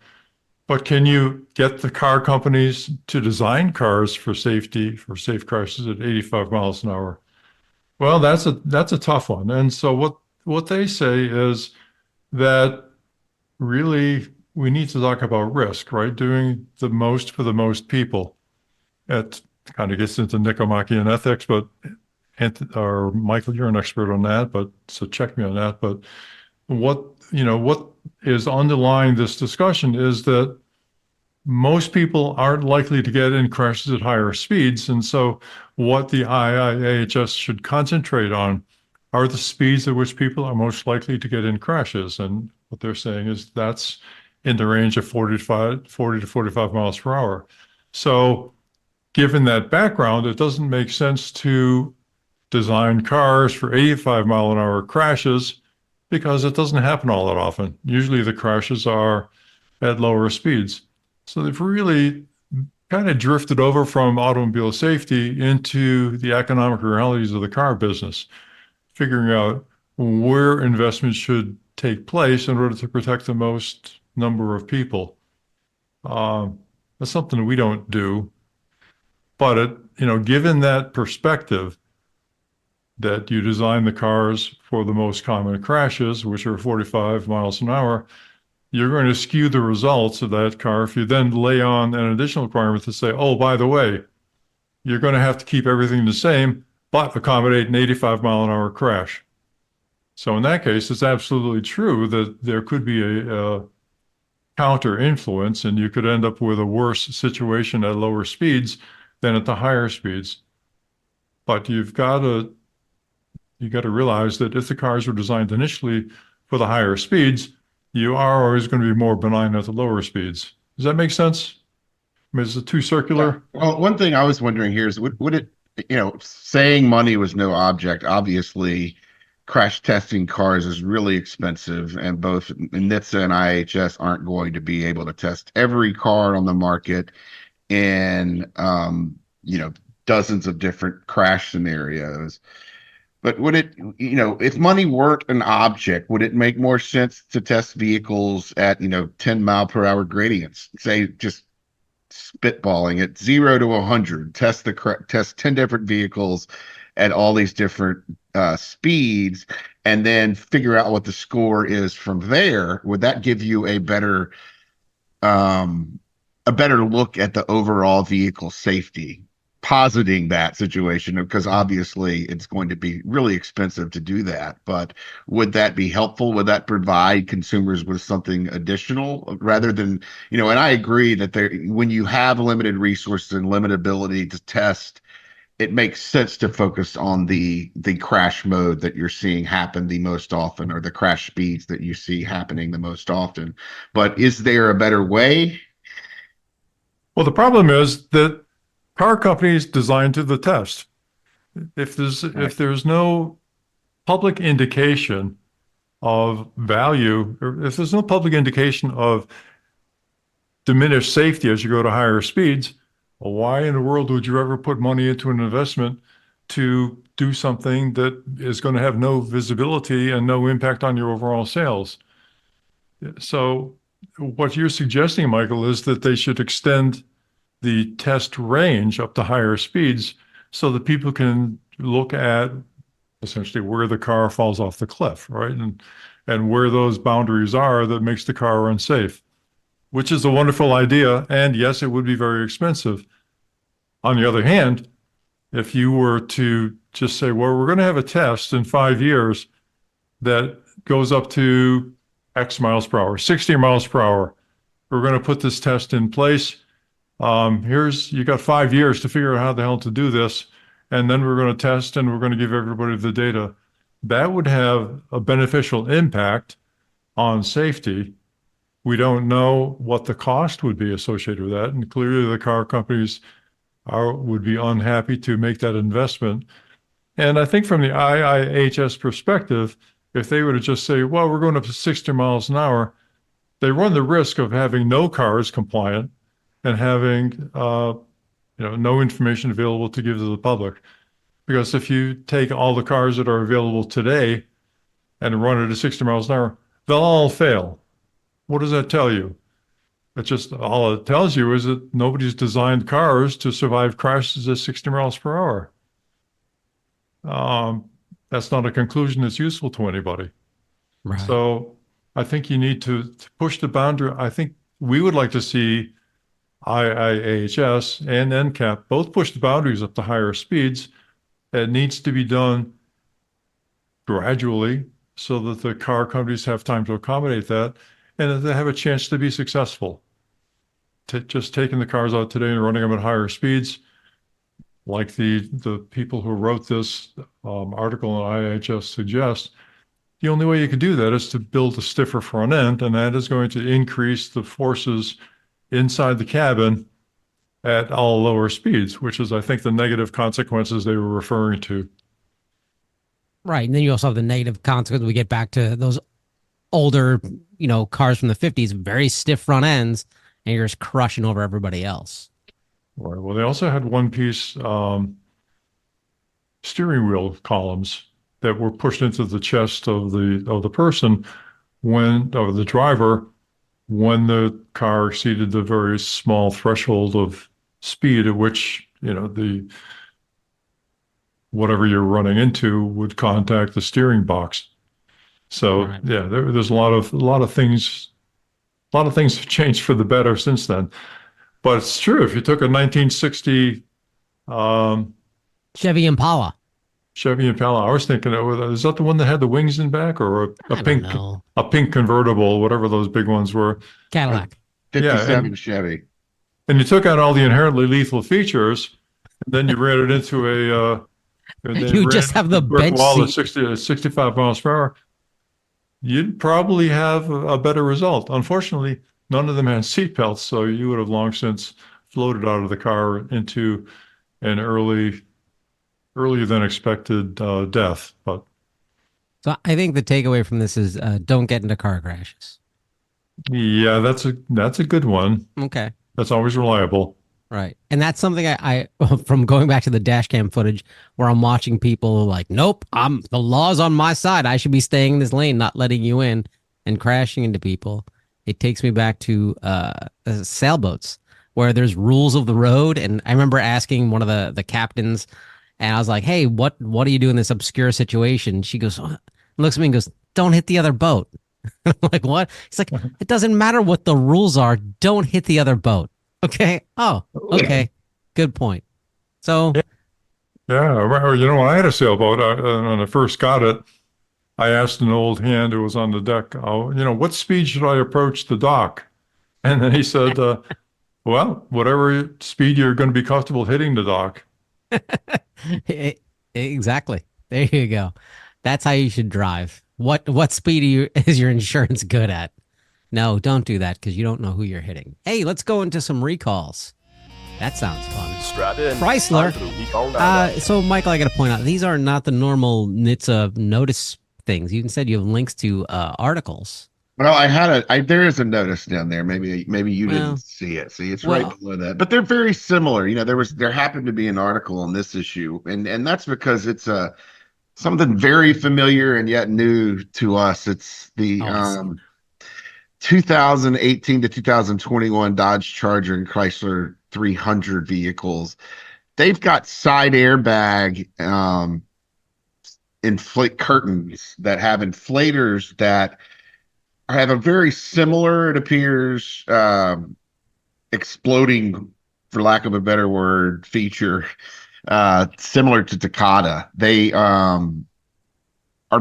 But can you get the car companies to design cars for safety, for safe crashes at 85 miles an hour? Well, that's a tough one. And so what they say is that really we need to talk about risk, right? Doing the most for the most people. It kind of gets into Nicomachean ethics, but or Michael, you're an expert on that, but so check me on that. But what is underlying this discussion is that most people aren't likely to get in crashes at higher speeds. And so what the IIHS should concentrate on are the speeds at which people are most likely to get in crashes. And what they're saying is that's in the range of 40 to 45 miles per hour. So given that background, it doesn't make sense to design cars for 85 mile an hour crashes because it doesn't happen all that often. Usually the crashes are at lower speeds. So they've really kind of drifted over from automobile safety into the economic realities of the car business, figuring out where investments should take place in order to protect the most number of people. That's something we don't do. But given that perspective, that you design the cars for the most common crashes, which are 45 miles an hour, you're going to skew the results of that car if you then lay on an additional requirement to say, oh, by the way, you're going to have to keep everything the same, but accommodate an 85 mile an hour crash. So in that case, it's absolutely true that there could be a counter influence and you could end up with a worse situation at lower speeds than at the higher speeds. But you got to realize that if the cars were designed initially for the higher speeds, you are always going to be more benign at the lower speeds. Does that make sense? I mean, is it too circular? Well, one thing I was wondering here is would it, saying money was no object, obviously crash testing cars is really expensive, and both NHTSA and IHS aren't going to be able to test every car on the market in, dozens of different crash scenarios. But would it, if money weren't an object, would it make more sense to test vehicles at, 10-mile-per-hour gradients? Say, just spitballing at 0 to 100, test 10 different vehicles at all these different speeds, and then figure out what the score is from there. Would that give you a better look at the overall vehicle safety, positing that situation? Because obviously it's going to be really expensive to do that, but would that be helpful? Would that provide consumers with something additional rather than, and I agree that when you have limited resources and limited ability to test, it makes sense to focus on the crash mode that you're seeing happen the most often, or the crash speeds that you see happening the most often. But is there a better way? Well, the problem is that car companies design to the test. If there's no public indication of value, or if there's no public indication of diminished safety as you go to higher speeds, well, why in the world would you ever put money into an investment to do something that is going to have no visibility and no impact on your overall sales? So what you're suggesting, Michael, is that they should extend the test range up to higher speeds so that people can look at essentially where the car falls off the cliff, right? And where those boundaries are that makes the car unsafe, which is a wonderful idea. And yes, it would be very expensive. On the other hand, if you were to just say, well, we're going to have a test in 5 years that goes up to X miles per hour, 60 miles per hour, we're going to put this test in place. You got 5 years to figure out how the hell to do this. And then we're going to test and we're going to give everybody the data. That would have a beneficial impact on safety. We don't know what the cost would be associated with that. And clearly the car companies would be unhappy to make that investment. And I think from the IIHS perspective, if they were to just say, well, we're going up to 60 miles an hour, they run the risk of having no cars compliant and having no information available to give to the public. Because if you take all the cars that are available today and run it at 60 miles an hour, they'll all fail. What does that tell you? All it tells you is that nobody's designed cars to survive crashes at 60 miles per hour. That's not a conclusion that's useful to anybody. Right. So I think you need to push the boundary. I think we would like to see IIHS and NCAP both push the boundaries up to higher speeds. It needs to be done gradually so that the car companies have time to accommodate that and that they have a chance to be successful. Just taking the cars out today and running them at higher speeds, like the people who wrote this article in IHS suggest, the only way you can do that is to build a stiffer front end, and that is going to increase the forces inside the cabin at all lower speeds, which is, I think, the negative consequences they were referring to. Right. And then you also have the negative consequence. We get back to those older, cars from the 50s, very stiff front ends, and you're just crushing over everybody else. Right. Well, they also had one-piece steering wheel columns that were pushed into the chest of the person or the driver when the car exceeded the very small threshold of speed at which whatever you're running into would contact the steering box. So right. Yeah, there's a lot of things have changed for the better since then. But it's true. If you took a 1960 Chevy Impala, I was thinking, is that the one that had the wings in back, or a pink convertible, whatever those big ones were? Cadillac. 57 Chevy. And you took out all the inherently lethal features, then you ran it into and then You ran just into have a the brick bench wall at seat. 65 miles per hour, you'd probably have a better result. Unfortunately, none of them had seatbelts, so you would have long since floated out of the car into an earlier than expected death. But So I think the takeaway from this is don't get into car crashes. yeah, that's a good one. Okay. That's always reliable. Right. And that's something I from going back to the dash cam footage where I'm watching people like, nope, the law's on my side. I should be staying in this lane, not letting you in and crashing into people. It takes me back to sailboats where there's rules of the road. And I remember asking one of the captains, and I was like, hey, what do you do in this obscure situation? She goes, looks at me and goes, don't hit the other boat. I'm like, what? He's like, it doesn't matter what the rules are. Don't hit the other boat. Okay. Oh, okay. Good point. So, Yeah, well, you know, when I had a sailboat, when I first got it, I asked an old hand who was on the deck, oh, you know, what speed should I approach the dock? And then he said, well, whatever speed you're going to be comfortable hitting the dock. exactly. There you go. That's how you should drive. What speed is your insurance good at? No, don't do that because you don't know who you're hitting. Hey, let's go into some recalls. That sounds fun. Strap in. Chrysler. Time for the recall roundup. So, Michael, I got to point out these are not the normal NHTSA notice things. You said you have links to articles. Well, there is a notice down there. Maybe you Well, didn't see it. See, it's right well, below that. But they're very similar. You know, there happened to be an article on this issue, and that's because it's something very familiar and yet new to us. It's the oh, I see. 2018 to 2021 Dodge Charger and Chrysler 300 vehicles. They've got side airbag inflate curtains that have inflators that have a very similar, it appears, exploding, for lack of a better word, feature, similar to Takata. They are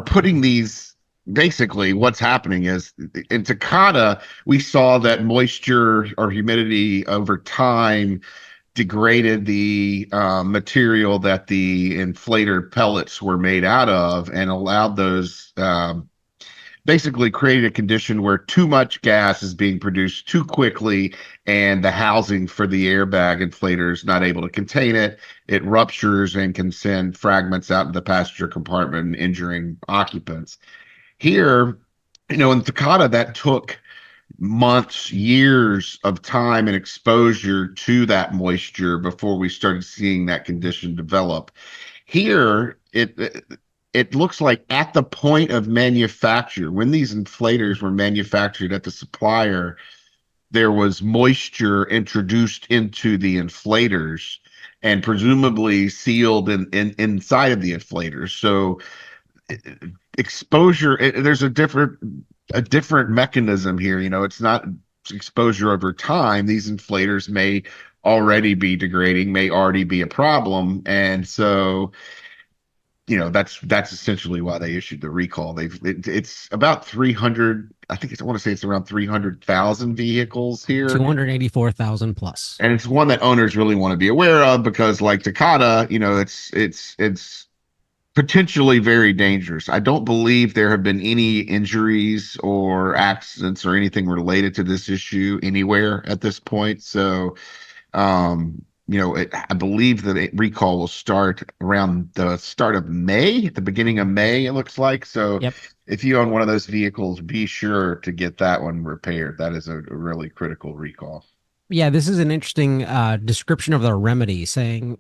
putting these. Basically, what's happening is in Takata, we saw that moisture or humidity over time degraded the material that the inflator pellets were made out of and allowed those basically created a condition where too much gas is being produced too quickly and the housing for the airbag inflator is not able to contain it. It ruptures and can send fragments out in the passenger compartment, injuring occupants. Here, you know, in Takata, that took months, years of time and exposure to that moisture before we started seeing that condition develop. Here, it looks like at the point of manufacture, when these inflators were manufactured at the supplier, there was moisture introduced into the inflators and presumably sealed inside of the inflators. So exposure, there's a different mechanism here. You know, it's not exposure over time. These inflators may already be degrading, may already be a problem, and so you know that's essentially why they issued the recall. It's about 300. I think I want to say it's around 300,000 vehicles here, 284,000 plus. and it's one that owners really want to be aware of because, like Takata, you know, it's potentially very dangerous. I don't believe there have been any injuries or accidents or anything related to this issue anywhere at this point. So, you know, I believe that a recall will start around the start of May, at the beginning of May, it looks like. So, Yep. if you own one of those vehicles, be sure to get that one repaired. That is a really critical recall. Yeah, this is an interesting description of their remedy, saying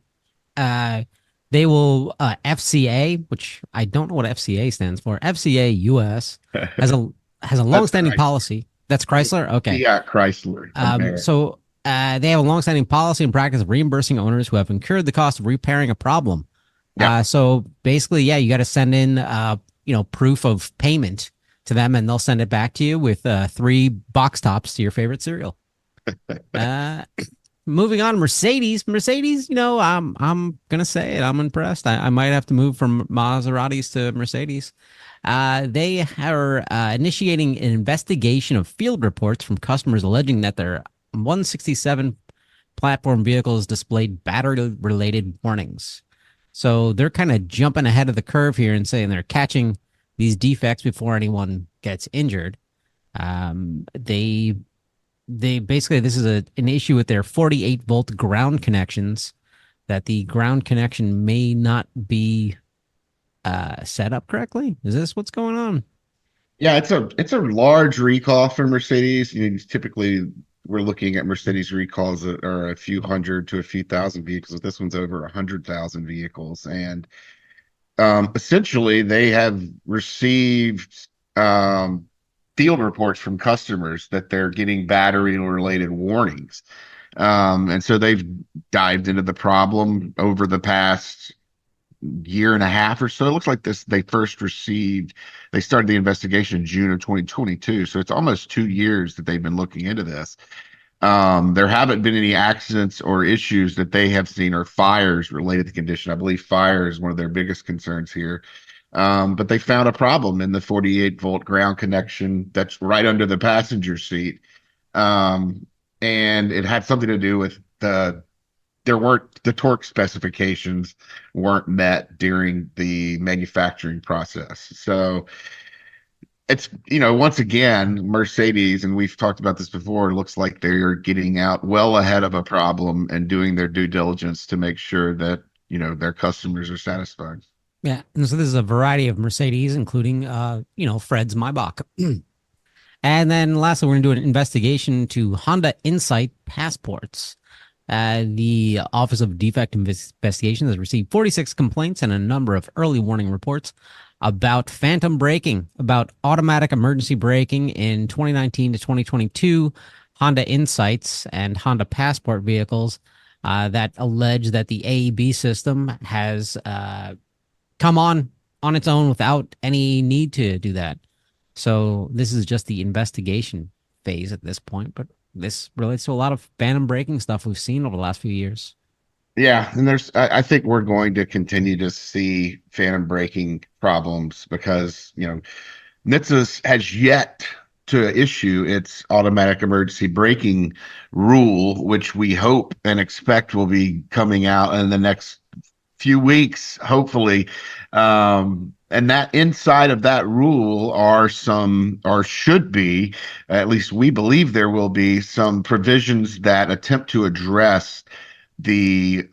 they will FCA, which I don't know what FCA stands for. FCA US has a longstanding policy. That's Chrysler. Okay. Yeah, Chrysler. So they have a longstanding policy and practice of reimbursing owners who have incurred the cost of repairing a problem. Yeah. So basically, yeah, you got to send in proof of payment to them, and they'll send it back to you with 3 box tops to your favorite cereal. Moving on, Mercedes, you know, I'm gonna say it. I'm impressed. I might have to move from Maseratis to Mercedes. They are initiating an investigation of field reports from customers alleging that their 167 platform vehicles displayed battery-related warnings. So they're kind of jumping ahead of the curve here and saying they're catching these defects before anyone gets injured. They basically, this is an issue with their 48-volt ground connections, that the ground connection may not be set up correctly. Is this what's going on? Yeah, it's a large recall for Mercedes. Typically, we're looking at Mercedes recalls that are a few hundred to a few thousand vehicles. This one's over 100,000 vehicles, and essentially, they have received field reports from customers that they're getting battery-related warnings. And so they've dived into the problem over the past year and a half or so. It looks like they started the investigation in June of 2022. So it's almost 2 years that they've been looking into this. There haven't been any accidents or issues that they have seen, or fires related to the condition. I believe fire is one of their biggest concerns here. But they found a problem in the 48-volt ground connection that's right under the passenger seat. And it had something to do with the torque specifications weren't met during the manufacturing process. So it's, once again, Mercedes, and we've talked about this before, it looks like they're getting out well ahead of a problem and doing their due diligence to make sure that, their customers are satisfied. Yeah. And so this is a variety of Mercedes, including, Fred's Maybach. And then lastly, we're going to do an investigation to Honda Insight passports. The Office of Defect Investigation has received 46 complaints and a number of early warning reports about phantom braking, about automatic emergency braking in 2019 to 2022, Honda Insights and Honda Passport vehicles that allege that the AEB system has come on its own without any need to do that. So this is just the investigation phase at this point, but this relates to a lot of phantom braking stuff we've seen over the last few years. Yeah, and I think we're going to continue to see phantom braking problems because, NHTSA has yet to issue its automatic emergency braking rule, which we hope and expect will be coming out in the next few weeks, hopefully. And that inside of that rule should be, at least we believe there will be, some provisions that attempt to address the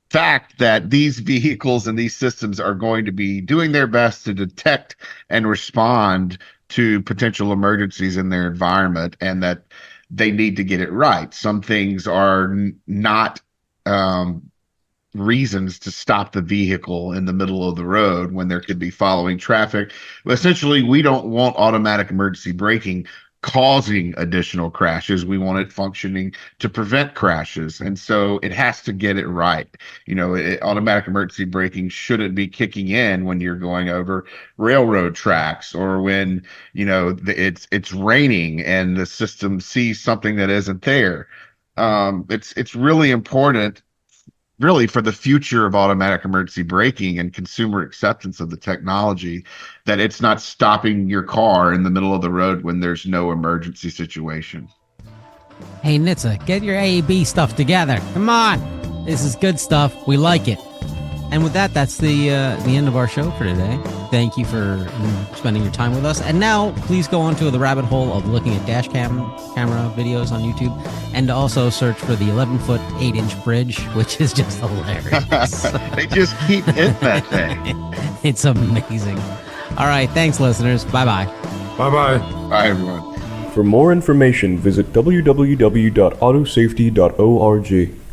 fact that these vehicles and these systems are going to be doing their best to detect and respond to potential emergencies in their environment, and that they need to get it right. Some things are not reasons to stop the vehicle in the middle of the road when there could be following traffic. But essentially, we don't want automatic emergency braking causing additional crashes. We want it functioning to prevent crashes. And so it has to get it right. Automatic emergency braking shouldn't be kicking in when you're going over railroad tracks, or when, it's raining and the system sees something that isn't there. It's really important, really, for the future of automatic emergency braking and consumer acceptance of the technology, that it's not stopping your car in the middle of the road when there's no emergency situation. Hey, NHTSA, get your AEB stuff together. Come on. This is good stuff. We like it. And with that, that's the end of our show for today. Thank you for spending your time with us. And now, please go on to the rabbit hole of looking at dash camera videos on YouTube, and also search for the 11-foot, 8-inch bridge, which is just hilarious. They just keep hitting that thing. It's amazing. All right, thanks, listeners. Bye-bye. Bye-bye. Bye, everyone. For more information, visit www.autosafety.org.